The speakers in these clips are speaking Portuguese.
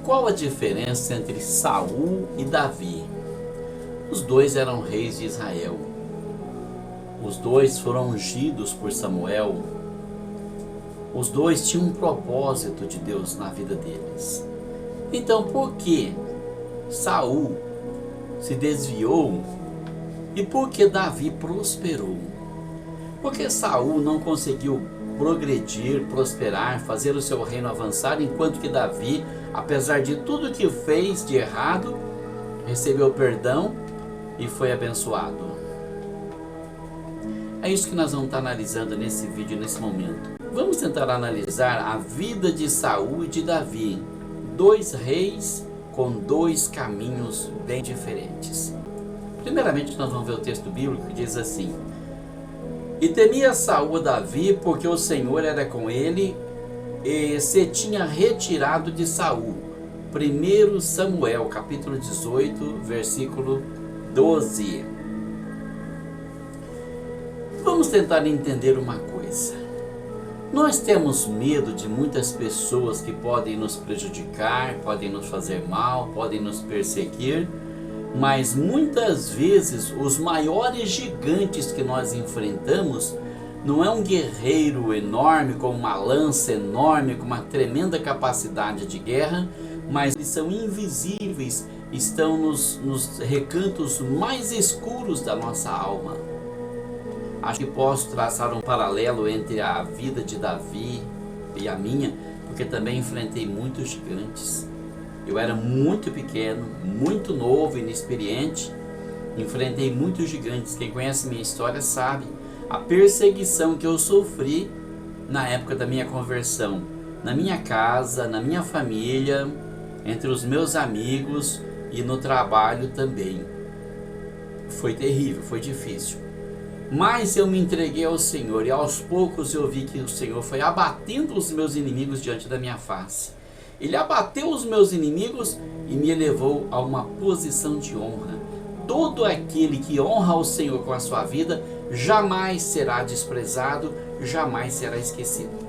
Qual a diferença entre Saul e Davi? Os dois eram reis de Israel. Os dois foram ungidos por Samuel. Os dois tinham um propósito de Deus na vida deles. Então, por que Saul se desviou e por que Davi prosperou? Porque Saul não conseguiu progredir, prosperar, fazer o seu reino avançar, enquanto que Davi, apesar de tudo que fez de errado, recebeu perdão e foi abençoado. É isso que nós vamos estar analisando nesse vídeo, nesse momento. Vamos tentar analisar a vida de Saul e de Davi, dois reis com dois caminhos bem diferentes. Primeiramente, nós vamos ver o texto bíblico que diz assim: E temia Saul a Davi, porque o Senhor era com ele, e se tinha retirado de Saul. 1 Samuel, capítulo 18, versículo 12. Vamos tentar entender uma coisa. Nós temos medo de muitas pessoas que podem nos prejudicar, podem nos fazer mal, podem nos perseguir, mas muitas vezes os maiores gigantes que nós enfrentamos não é um guerreiro enorme, com uma lança enorme, com uma tremenda capacidade de guerra, mas eles são invisíveis, estão nos recantos mais escuros da nossa alma. Acho que posso traçar um paralelo entre a vida de Davi e a minha, porque também enfrentei muitos gigantes. Eu era muito pequeno, muito novo, inexperiente, enfrentei muitos gigantes. Quem conhece minha história sabe a perseguição que eu sofri na época da minha conversão, na minha casa, na minha família, entre os meus amigos e no trabalho também. Foi terrível, foi difícil. Mas eu me entreguei ao Senhor e aos poucos eu vi que o Senhor foi abatendo os meus inimigos diante da minha face. Ele abateu os meus inimigos e me elevou a uma posição de honra. Todo aquele que honra o Senhor com a sua vida jamais será desprezado, jamais será esquecido.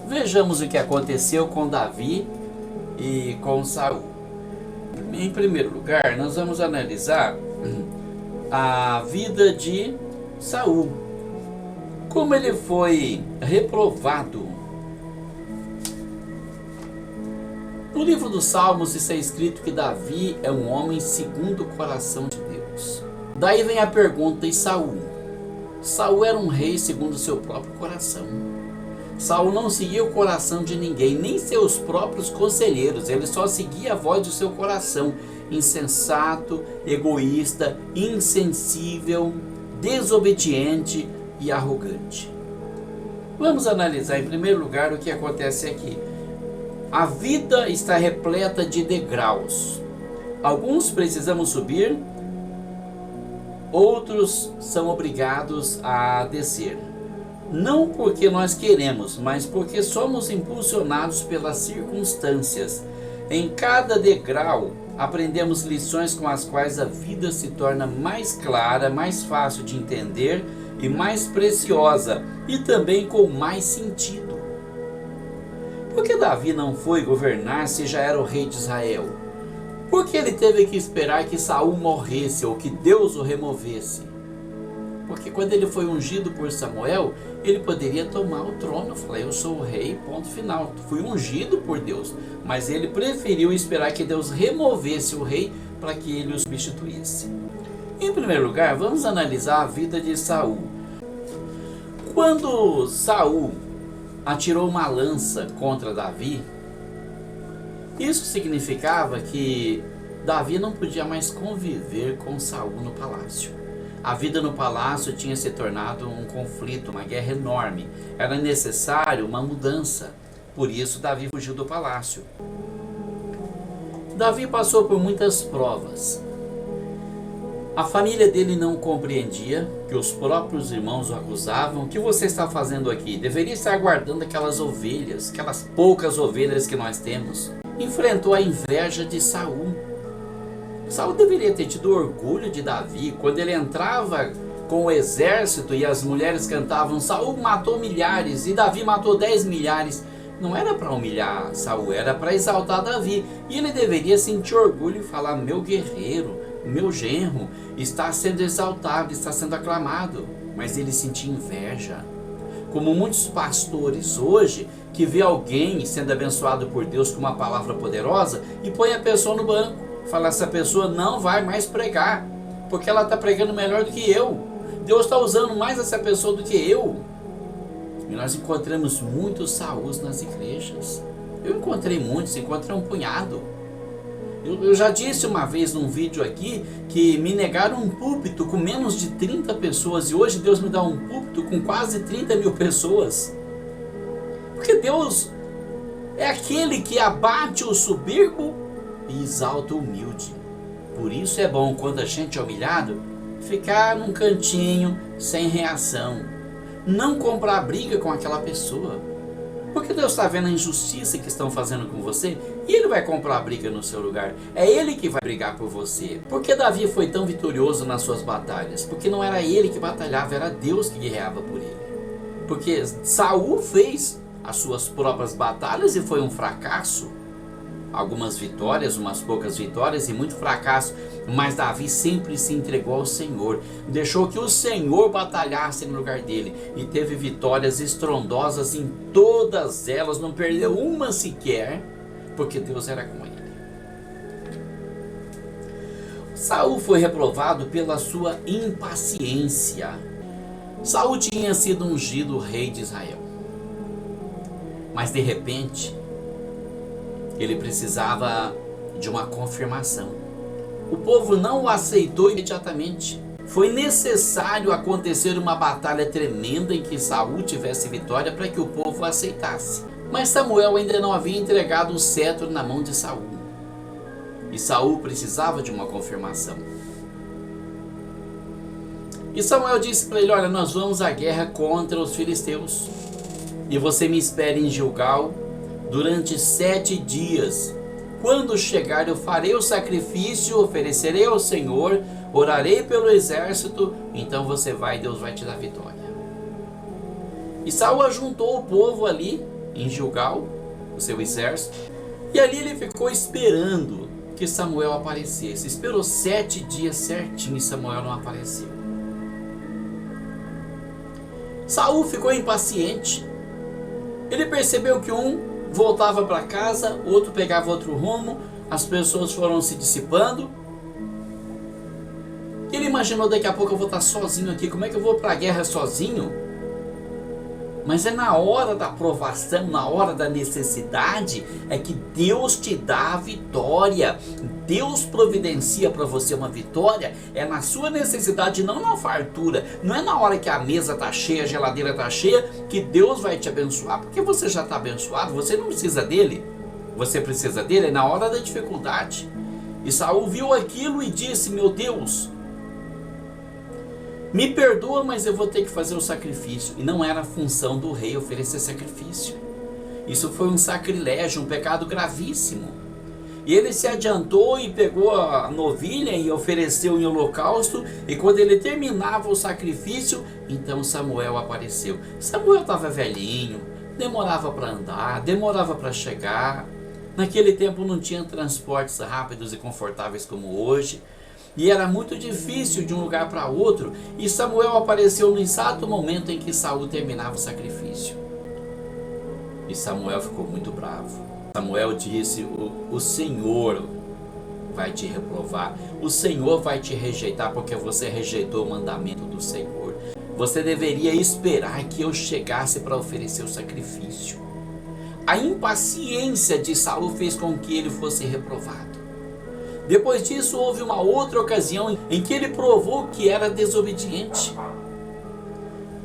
Vejamos o que aconteceu com Davi e com Saul. Em primeiro lugar, nós vamos analisar a vida de Saul, como ele foi reprovado. No livro dos Salmos está escrito que Davi é um homem segundo o coração de Deus. Daí vem a pergunta: e Saul? Saul era um rei segundo o seu próprio coração. Saul não seguia o coração de ninguém, nem seus próprios conselheiros. Ele só seguia a voz do seu coração, insensato, egoísta, insensível, desobediente e arrogante. Vamos analisar em primeiro lugar o que acontece aqui. A vida está repleta de degraus. Alguns precisamos subir, outros são obrigados a descer. Não porque nós queremos, mas porque somos impulsionados pelas circunstâncias. Em cada degrau aprendemos lições com as quais a vida se torna mais clara, mais fácil de entender e mais preciosa, e também com mais sentido. Por que Davi não foi governar se já era o rei de Israel? Por que ele teve que esperar que Saul morresse ou que Deus o removesse? Porque quando ele foi ungido por Samuel, ele poderia tomar o trono, falar: eu sou o rei, ponto final, fui ungido por Deus. Mas ele preferiu esperar que Deus removesse o rei para que ele o substituísse. Em primeiro lugar, vamos analisar a vida de Saul. Quando Saul atirou uma lança contra Davi, isso significava que Davi não podia mais conviver com Saul no palácio. A vida no palácio tinha se tornado um conflito, uma guerra enorme. Era necessário uma mudança. Por isso Davi fugiu do palácio. Davi passou por muitas provas. A família dele não compreendia, que os próprios irmãos o acusavam. O que você está fazendo aqui? Deveria estar guardando aquelas ovelhas, aquelas poucas ovelhas que nós temos. Enfrentou a inveja de Saul. Saul deveria ter tido orgulho de Davi. Quando ele entrava com o exército e as mulheres cantavam: Saul matou milhares e Davi matou 10 milhares. não era para humilhar Saul, era para exaltar Davi. E ele deveria sentir orgulho e falar: meu guerreiro, meu genro está sendo exaltado, está sendo aclamado. Mas ele sentia inveja. Como muitos pastores hoje, que vê alguém sendo abençoado por Deus com uma palavra poderosa e põe a pessoa no banco. Fala: essa pessoa não vai mais pregar, porque ela está pregando melhor do que eu. Deus está usando mais essa pessoa do que eu. E nós encontramos muitos Saús nas igrejas. Eu encontrei muitos, encontrei um punhado. Eu já disse uma vez num vídeo aqui que me negaram um púlpito com menos de 30 pessoas e hoje Deus me dá um púlpito com quase 30 mil pessoas. Porque Deus é aquele que abate o soberbo e exalta o humilde. Por isso é bom, quando a gente é humilhado, ficar num cantinho sem reação. Não comprar briga com aquela pessoa. Porque Deus está vendo a injustiça que estão fazendo com você e Ele vai comprar briga no seu lugar. É Ele que vai brigar por você. Por que Davi foi tão vitorioso nas suas batalhas? Porque não era ele que batalhava, era Deus que guerreava por ele. Porque Saul fez as suas próprias batalhas e foi um fracasso. Algumas vitórias, umas poucas vitórias e muito fracasso. Mas Davi sempre se entregou ao Senhor. Deixou que o Senhor batalhasse no lugar dele. E teve vitórias estrondosas em todas elas. Não perdeu uma sequer. Porque Deus era com ele. Saul foi reprovado pela sua impaciência. Saul tinha sido ungido rei de Israel. Mas de repente, ele precisava de uma confirmação. O povo não o aceitou imediatamente. Foi necessário acontecer uma batalha tremenda em que Saul tivesse vitória para que o povo o aceitasse. Mas Samuel ainda não havia entregado o cetro na mão de Saul. E Saul precisava de uma confirmação. E Samuel disse para ele: olha, nós vamos à guerra contra os filisteus. E você me espere em Gilgal durante 7 dias. Quando chegar, eu farei o sacrifício, oferecerei ao Senhor, orarei pelo exército, então você vai e Deus vai te dar vitória. E Saul ajuntou o povo ali em Gilgal, o seu exército, e ali ele ficou esperando que Samuel aparecesse. Esperou 7 dias certinho e Samuel não apareceu. Saul ficou impaciente. Ele percebeu que um voltava para casa, o outro pegava outro rumo, as pessoas foram se dissipando. Ele imaginou: daqui a pouco eu vou estar sozinho aqui, como é que eu vou para a guerra sozinho? Mas é na hora da provação, na hora da necessidade, é que Deus te dá a vitória. Deus providencia para você uma vitória, é na sua necessidade, não na fartura. Não é na hora que a mesa está cheia, a geladeira está cheia, que Deus vai te abençoar. Porque você já está abençoado, você não precisa dele. Você precisa dele é na hora da dificuldade. E Saul viu aquilo e disse: meu Deus, me perdoa, mas eu vou ter que fazer o sacrifício. E não era a função do rei oferecer sacrifício. Isso foi um sacrilégio, um pecado gravíssimo. E ele se adiantou e pegou a novilha e ofereceu em holocausto. E quando ele terminava o sacrifício, então Samuel apareceu. Samuel estava velhinho, demorava para andar, demorava para chegar. Naquele tempo não tinha transportes rápidos e confortáveis como hoje. E era muito difícil de um lugar para outro. E Samuel apareceu no exato momento em que Saul terminava o sacrifício. E Samuel ficou muito bravo. Samuel disse: o Senhor vai te reprovar. O Senhor vai te rejeitar porque você rejeitou o mandamento do Senhor. Você deveria esperar que eu chegasse para oferecer o sacrifício. A impaciência de Saul fez com que ele fosse reprovado. Depois disso, houve uma outra ocasião em que ele provou que era desobediente.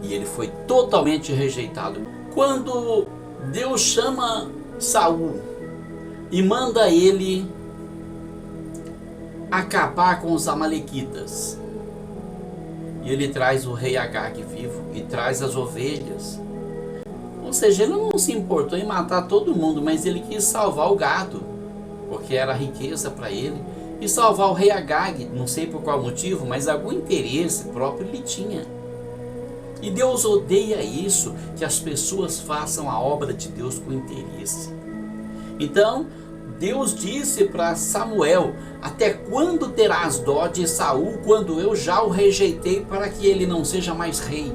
E ele foi totalmente rejeitado. Quando Deus chama Saul e manda ele acabar com os amalequitas. E ele traz o rei Agag vivo e traz as ovelhas. Ou seja, ele não se importou em matar todo mundo, mas ele quis salvar o gado, porque era riqueza para ele, e salvar o rei Agag, não sei por qual motivo, mas algum interesse próprio ele tinha. E Deus odeia isso, que as pessoas façam a obra de Deus com interesse. Então, Deus disse para Samuel: até quando terás dó de Saul, quando eu já o rejeitei, para que ele não seja mais rei?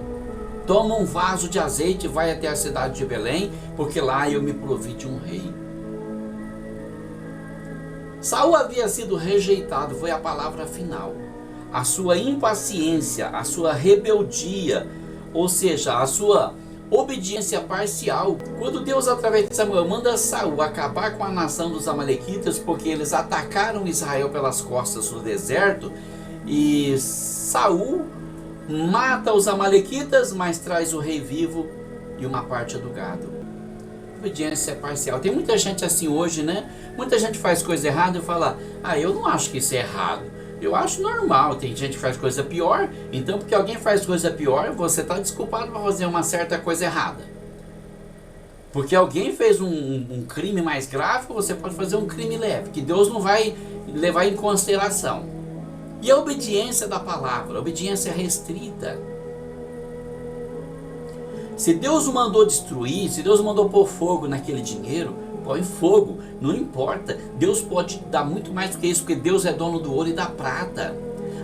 Toma um vaso de azeite e vai até a cidade de Belém, porque lá eu me provi de um rei. Saul havia sido rejeitado, foi a palavra final. A sua impaciência, a sua rebeldia, ou seja, a sua obediência parcial. Quando Deus, através de Samuel, manda Saul acabar com a nação dos amalequitas, porque eles atacaram Israel pelas costas no deserto, e Saul mata os amalequitas, mas traz o rei vivo e uma parte do gado. Obediência parcial. Tem muita gente assim hoje, né? Muita gente faz coisa errada e fala: ah, eu não acho que isso é errado, eu acho normal. Tem gente que faz coisa pior, então porque alguém faz coisa pior, você está desculpado para fazer uma certa coisa errada. Porque alguém fez um crime mais grave, você pode fazer um crime leve, que Deus não vai levar em consideração. E a obediência da palavra, a obediência restrita. Se Deus o mandou destruir, se Deus mandou pôr fogo naquele dinheiro, põe fogo, não importa. Deus pode dar muito mais do que isso, porque Deus é dono do ouro e da prata.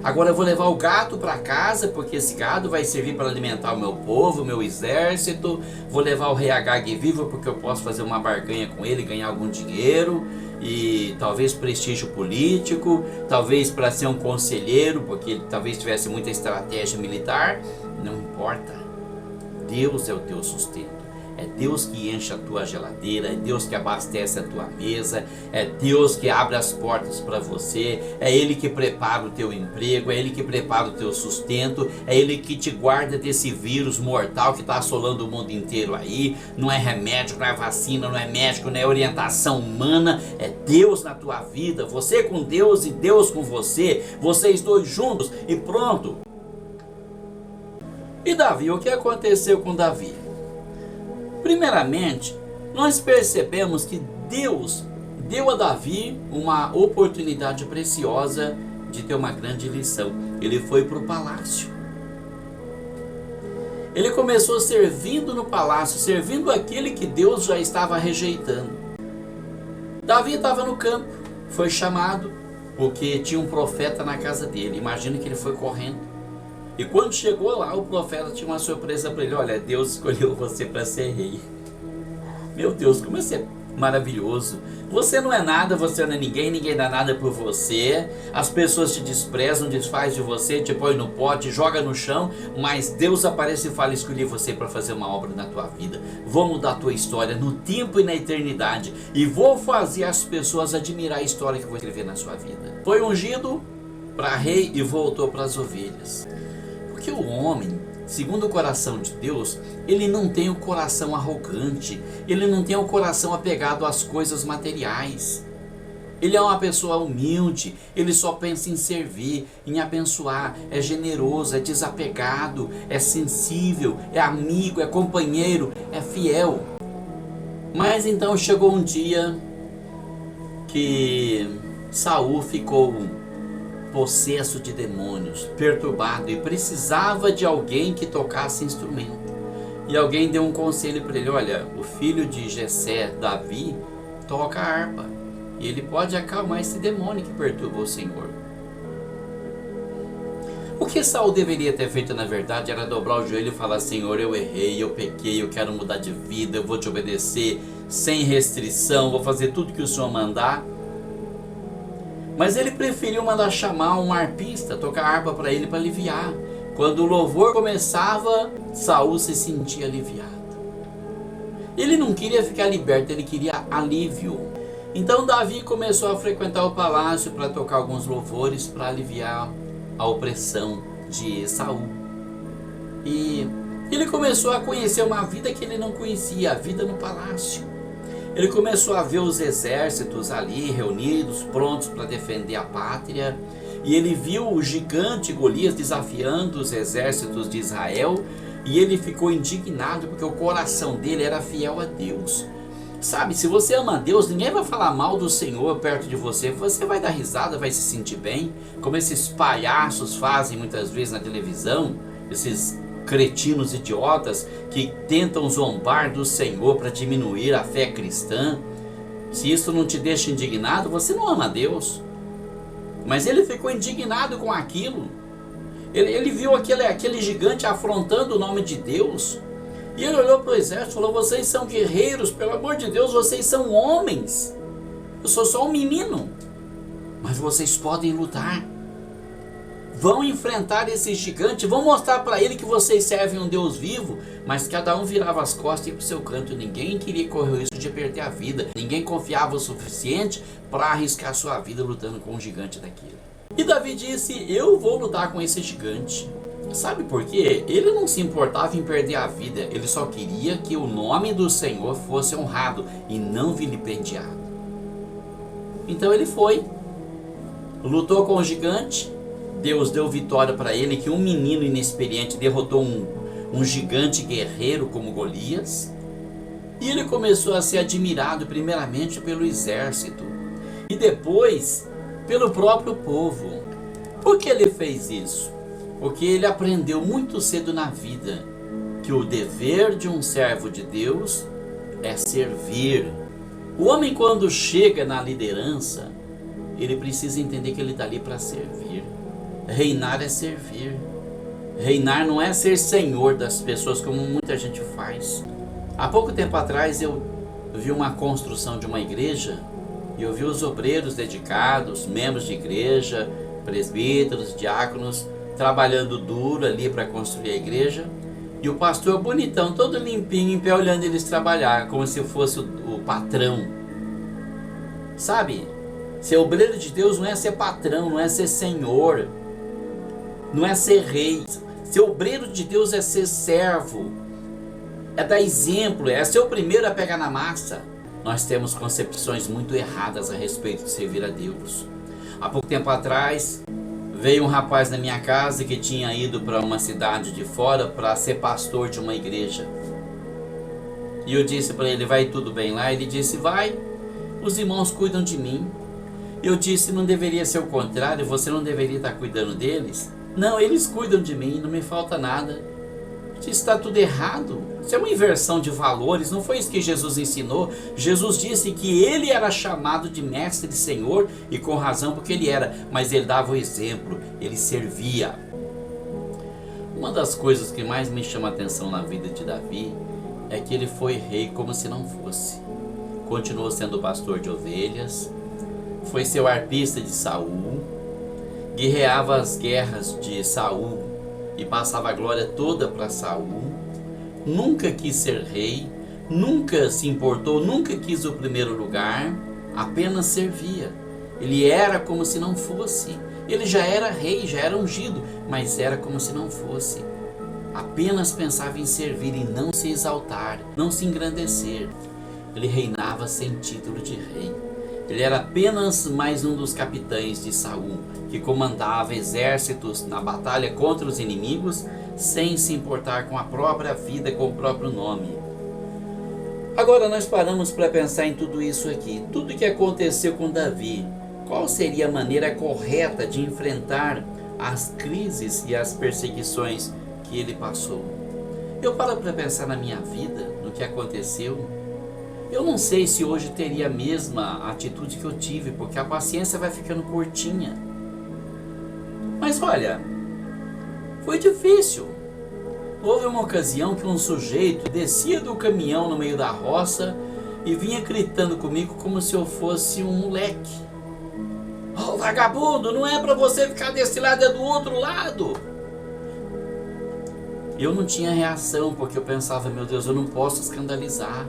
Agora eu vou levar o gado para casa, porque esse gado vai servir para alimentar o meu povo, o meu exército. Vou levar o rei Agag vivo, porque eu posso fazer uma barganha com ele, ganhar algum dinheiro, e talvez prestígio político, talvez para ser um conselheiro, porque ele talvez tivesse muita estratégia militar. Não importa. Deus é o teu sustento, é Deus que enche a tua geladeira, é Deus que abastece a tua mesa, é Deus que abre as portas para você, é Ele que prepara o teu emprego, é Ele que prepara o teu sustento, é Ele que te guarda desse vírus mortal que está assolando o mundo inteiro aí. Não é remédio, não é vacina, não é médico, não é orientação humana, é Deus na tua vida, você com Deus e Deus com você, vocês dois juntos e pronto. E Davi, o que aconteceu com Davi? Primeiramente, nós percebemos que Deus deu a Davi uma oportunidade preciosa de ter uma grande lição. Ele foi para o palácio. Ele começou servindo no palácio, servindo aquele que Deus já estava rejeitando. Davi estava no campo, foi chamado, porque tinha um profeta na casa dele. Imagina que ele foi correndo. E quando chegou lá, o profeta tinha uma surpresa para ele: olha, Deus escolheu você para ser rei. Meu Deus, como isso é maravilhoso. Você não é nada, você não é ninguém, ninguém dá nada por você. As pessoas te desprezam, desfaz de você, te põe no pote, joga no chão, mas Deus aparece e fala: escolhi você para fazer uma obra na tua vida. Vou mudar a tua história no tempo e na eternidade, e vou fazer as pessoas admirar a história que eu vou escrever na sua vida. Foi ungido para rei e voltou para as ovelhas. Porque o homem, segundo o coração de Deus, ele não tem o coração arrogante, ele não tem o coração apegado às coisas materiais. Ele é uma pessoa humilde, ele só pensa em servir, em abençoar, é generoso, é desapegado, é sensível, é amigo, é companheiro, é fiel. Mas então chegou um dia que Saul ficou possesso de demônios, perturbado, e precisava de alguém que tocasse instrumento. E alguém deu um conselho para ele: olha, o filho de Jessé, Davi, toca a harpa, e ele pode acalmar esse demônio que perturba o Senhor. O que Saul deveria ter feito, na verdade, era dobrar o joelho e falar: Senhor, eu errei, eu pequei, eu quero mudar de vida, eu vou te obedecer sem restrição, vou fazer tudo que o Senhor mandar. Mas ele preferiu mandar chamar um harpista, tocar harpa para ele, para aliviar. Quando o louvor começava, Saul se sentia aliviado. Ele não queria ficar liberto, ele queria alívio. Então Davi começou a frequentar o palácio para tocar alguns louvores, para aliviar a opressão de Saul. E ele começou a conhecer uma vida que ele não conhecia, a vida no palácio. Ele começou a ver os exércitos ali reunidos, prontos para defender a pátria. E ele viu o gigante Golias desafiando os exércitos de Israel. E ele ficou indignado porque o coração dele era fiel a Deus. Sabe, se você ama a Deus, ninguém vai falar mal do Senhor perto de você. Você vai dar risada, vai se sentir bem. Como esses palhaços fazem muitas vezes na televisão. Esses cretinos idiotas que tentam zombar do Senhor para diminuir a fé cristã. Se isso não te deixa indignado, você não ama a Deus. Mas ele ficou indignado com aquilo. Ele viu aquele gigante afrontando o nome de Deus. E ele olhou para o exército e falou: vocês são guerreiros, pelo amor de Deus, vocês são homens. Eu sou só um menino, mas vocês podem lutar. Vão enfrentar esse gigante, vão mostrar para ele que vocês servem um Deus vivo. Mas cada um virava as costas e ia para o seu canto. Ninguém queria correr o risco de perder a vida. Ninguém confiava o suficiente para arriscar sua vida lutando com um gigante daquele. E Davi disse: eu vou lutar com esse gigante. Sabe por quê? Ele não se importava em perder a vida. Ele só queria que o nome do Senhor fosse honrado e não vilipendiado. Então ele foi, lutou com o gigante. Deus deu vitória para ele, que um menino inexperiente derrotou um gigante guerreiro como Golias. E ele começou a ser admirado primeiramente pelo exército e depois pelo próprio povo. Por que ele fez isso? Porque ele aprendeu muito cedo na vida que o dever de um servo de Deus é servir. O homem, quando chega na liderança, ele precisa entender que ele está ali para servir. Reinar é servir. Reinar não é ser senhor das pessoas, como muita gente faz. Há pouco tempo atrás eu vi uma construção de uma igreja e eu vi os obreiros dedicados, membros de igreja, presbíteros, diáconos, trabalhando duro ali para construir a igreja. E o pastor bonitão, todo limpinho, em pé, olhando eles trabalhar, como se fosse o patrão. Sabe? Ser obreiro de Deus não é ser patrão, não é ser senhor, não é ser rei. Ser obreiro de Deus é ser servo, é dar exemplo, é ser o primeiro a pegar na massa. Nós temos concepções muito erradas a respeito de servir a Deus. Há pouco tempo atrás, veio um rapaz na minha casa que tinha ido para uma cidade de fora para ser pastor de uma igreja. E eu disse para ele: vai tudo bem lá? Ele disse: vai, os irmãos cuidam de mim. Eu disse: não deveria ser o contrário? Você não deveria estar cuidando deles? Não, eles cuidam de mim, não me falta nada. Eu disse: está tudo errado. Isso é uma inversão de valores. Não foi isso que Jesus ensinou. Jesus disse que ele era chamado de mestre e senhor, e com razão, porque ele era, mas ele dava o exemplo, ele servia. Uma das coisas que mais me chama a atenção na vida de Davi é que ele foi rei como se não fosse. Continuou sendo pastor de ovelhas, foi seu arpista de Saul, guerreava as guerras de Saul e passava a glória toda para Saul. Nunca quis ser rei, nunca se importou, nunca quis o primeiro lugar, apenas servia. Ele era como se não fosse. Ele já era rei, já era ungido, mas era como se não fosse. Apenas pensava em servir e não se exaltar, não se engrandecer. Ele reinava sem título de rei. Ele era apenas mais um dos capitães de Saul, que comandava exércitos na batalha contra os inimigos, sem se importar com a própria vida, com o próprio nome. Agora nós paramos para pensar em tudo isso aqui, tudo que aconteceu com Davi. Qual seria a maneira correta de enfrentar as crises e as perseguições que ele passou? Eu paro para pensar na minha vida, no que aconteceu. Eu não sei se hoje teria a mesma atitude que eu tive, porque a paciência vai ficando curtinha. Mas olha, foi difícil. Houve uma ocasião que um sujeito descia do caminhão no meio da roça e vinha gritando comigo como se eu fosse um moleque. "Ô, vagabundo, não é para você ficar desse lado, é do outro lado." Eu não tinha reação, porque eu pensava: meu Deus, eu não posso escandalizar.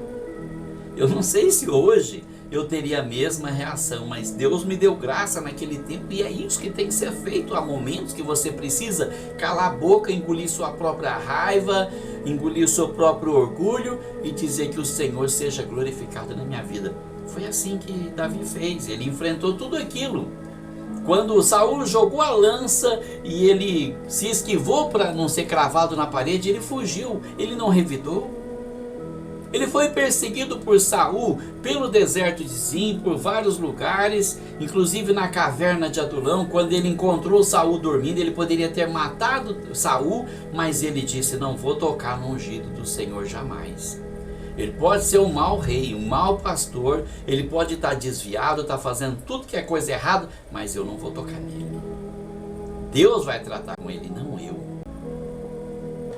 Eu não sei se hoje eu teria a mesma reação, mas Deus me deu graça naquele tempo, e é isso que tem que ser feito. Há momentos que você precisa calar a boca, engolir sua própria raiva, engolir o seu próprio orgulho e dizer que o Senhor seja glorificado na minha vida. Foi assim que Davi fez, ele enfrentou tudo aquilo. Quando Saul jogou a lança e ele se esquivou para não ser cravado na parede, ele fugiu, ele não revidou. Ele foi perseguido por Saul pelo deserto de Zim, por vários lugares, inclusive na caverna de Adulão. Quando ele encontrou Saul dormindo, ele poderia ter matado Saul, mas ele disse: não vou tocar no ungido do Senhor jamais. Ele pode ser um mau rei, um mau pastor, ele pode estar desviado, estar fazendo tudo que é coisa errada, mas eu não vou tocar nele. Deus vai tratar com ele, não eu.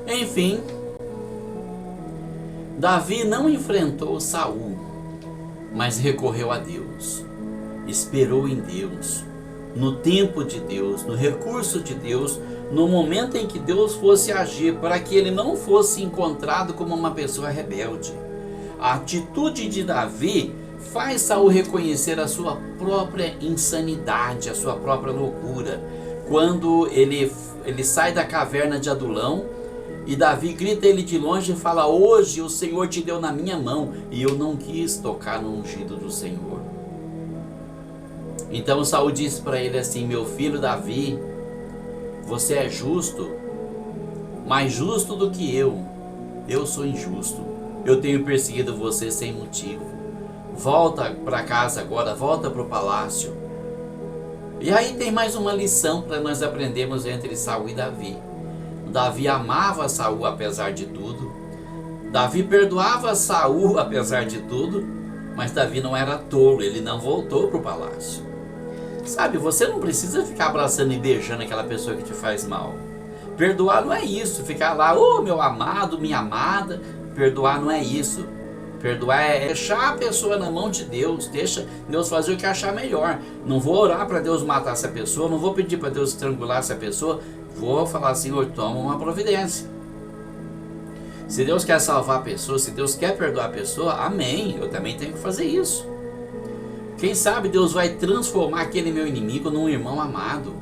Enfim, Davi não enfrentou Saul, mas recorreu a Deus, esperou em Deus, no tempo de Deus, no recurso de Deus, no momento em que Deus fosse agir, para que ele não fosse encontrado como uma pessoa rebelde. A atitude de Davi faz Saul reconhecer a sua própria insanidade, a sua própria loucura. Quando ele sai da caverna de Adulão, e Davi grita ele de longe e fala: hoje o Senhor te deu na minha mão, e eu não quis tocar no ungido do Senhor. Então Saul disse para ele assim: meu filho Davi, você é justo, mais justo do que eu sou injusto. Eu tenho perseguido você sem motivo. Volta para casa agora, volta para o palácio. E aí tem mais uma lição para nós aprendermos entre Saul e Davi. Davi amava Saul apesar de tudo. Davi perdoava Saul apesar de tudo. Mas Davi não era tolo, ele não voltou para o palácio. Sabe, você não precisa ficar abraçando e beijando aquela pessoa que te faz mal. Perdoar não é isso, ficar lá: oh meu amado, minha amada. Perdoar não é isso. Perdoar é deixar a pessoa na mão de Deus. Deixa Deus fazer o que achar melhor. Não vou orar para Deus matar essa pessoa, não vou pedir para Deus estrangular essa pessoa. Vou falar: Senhor, toma uma providência. Se Deus quer salvar a pessoa, se Deus quer perdoar a pessoa, amém, eu também tenho que fazer isso. Quem sabe Deus vai transformar aquele meu inimigo num irmão amado.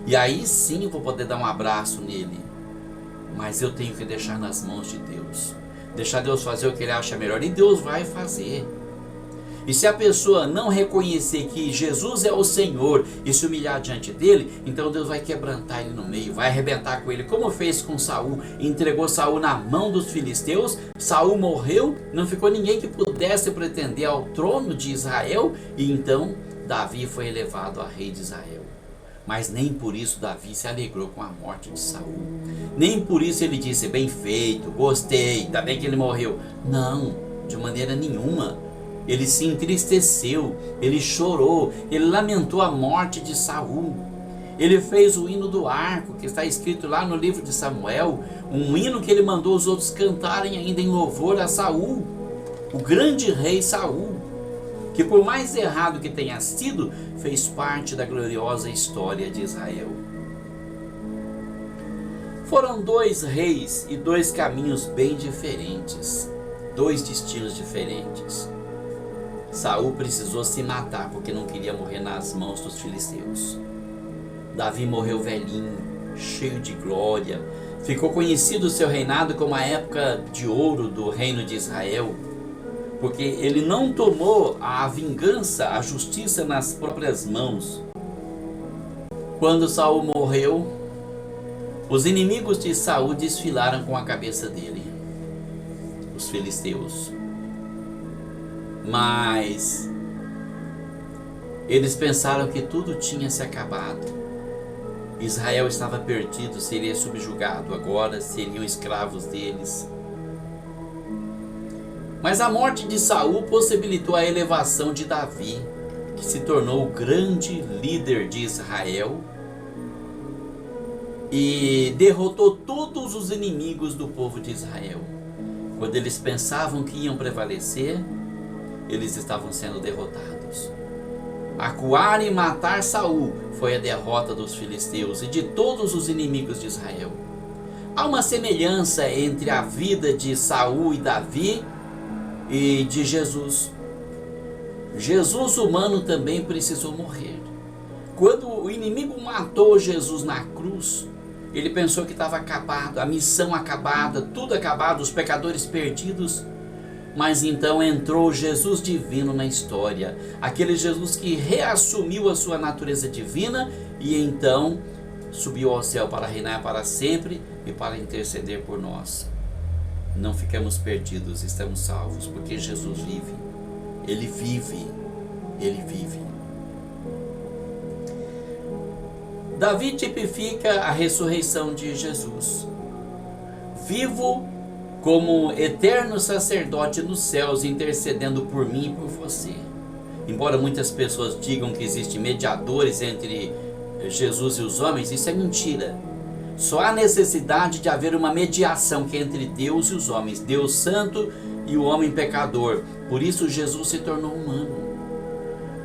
E aí sim eu vou poder dar um abraço nele. Mas eu tenho que deixar nas mãos de Deus. Deixar Deus fazer o que Ele acha melhor. E Deus vai fazer. E se a pessoa não reconhecer que Jesus é o Senhor e se humilhar diante dele, então Deus vai quebrantar ele no meio, vai arrebentar com ele, como fez com Saul. Entregou Saul na mão dos filisteus. Saul morreu, não ficou ninguém que pudesse pretender ao trono de Israel. E então Davi foi elevado a rei de Israel. Mas nem por isso Davi se alegrou com a morte de Saul. Nem por isso ele disse: bem feito, gostei, ainda bem que ele morreu. Não, de maneira nenhuma. Ele se entristeceu, ele chorou, ele lamentou a morte de Saul. Ele fez o hino do arco, que está escrito lá no livro de Samuel, um hino que ele mandou os outros cantarem ainda em louvor a Saul, o grande rei Saul, que por mais errado que tenha sido, fez parte da gloriosa história de Israel. Foram dois reis e dois caminhos bem diferentes, dois destinos diferentes. Saul precisou se matar porque não queria morrer nas mãos dos filisteus. Davi morreu velhinho, cheio de glória. Ficou conhecido o seu reinado como a época de ouro do reino de Israel, porque ele não tomou a vingança, a justiça nas próprias mãos. Quando Saul morreu, os inimigos de Saul desfilaram com a cabeça dele, os filisteus. Mas eles pensaram que tudo tinha se acabado. Israel estava perdido, seria subjugado, agora seriam escravos deles. Mas a morte de Saul possibilitou a elevação de Davi, que se tornou o grande líder de Israel e derrotou todos os inimigos do povo de Israel. Quando eles pensavam que iam prevalecer, eles estavam sendo derrotados. Acuar e matar Saul foi a derrota dos filisteus e de todos os inimigos de Israel. Há uma semelhança entre a vida de Saul e Davi e de Jesus. Jesus humano também precisou morrer. Quando o inimigo matou Jesus na cruz, ele pensou que estava acabado, a missão acabada, tudo acabado, os pecadores perdidos. Mas então entrou Jesus divino na história, aquele Jesus que reassumiu a sua natureza divina e então subiu ao céu para reinar para sempre e para interceder por nós. não ficamos perdidos, estamos salvos, porque Jesus vive. Ele vive. Ele vive. Davi tipifica a ressurreição de Jesus. Vivo como eterno sacerdote nos céus, intercedendo por mim e por você. Embora muitas pessoas digam que existem mediadores entre Jesus e os homens, isso é mentira. Só há necessidade de haver uma mediação que é entre Deus e os homens, Deus santo e o homem pecador. Por isso Jesus se tornou humano.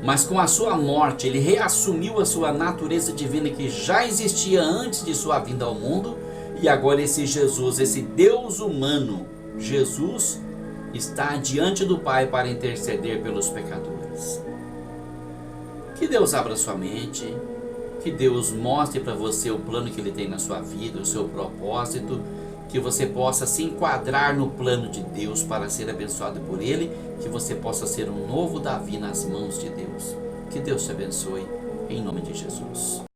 Mas com a sua morte, ele reassumiu a sua natureza divina que já existia antes de sua vinda ao mundo. E agora esse Jesus, esse Deus humano, Jesus, está diante do Pai para interceder pelos pecadores. Que Deus abra sua mente, que Deus mostre para você o plano que Ele tem na sua vida, o seu propósito, que você possa se enquadrar no plano de Deus para ser abençoado por Ele, que você possa ser um novo Davi nas mãos de Deus. Que Deus te abençoe, em nome de Jesus.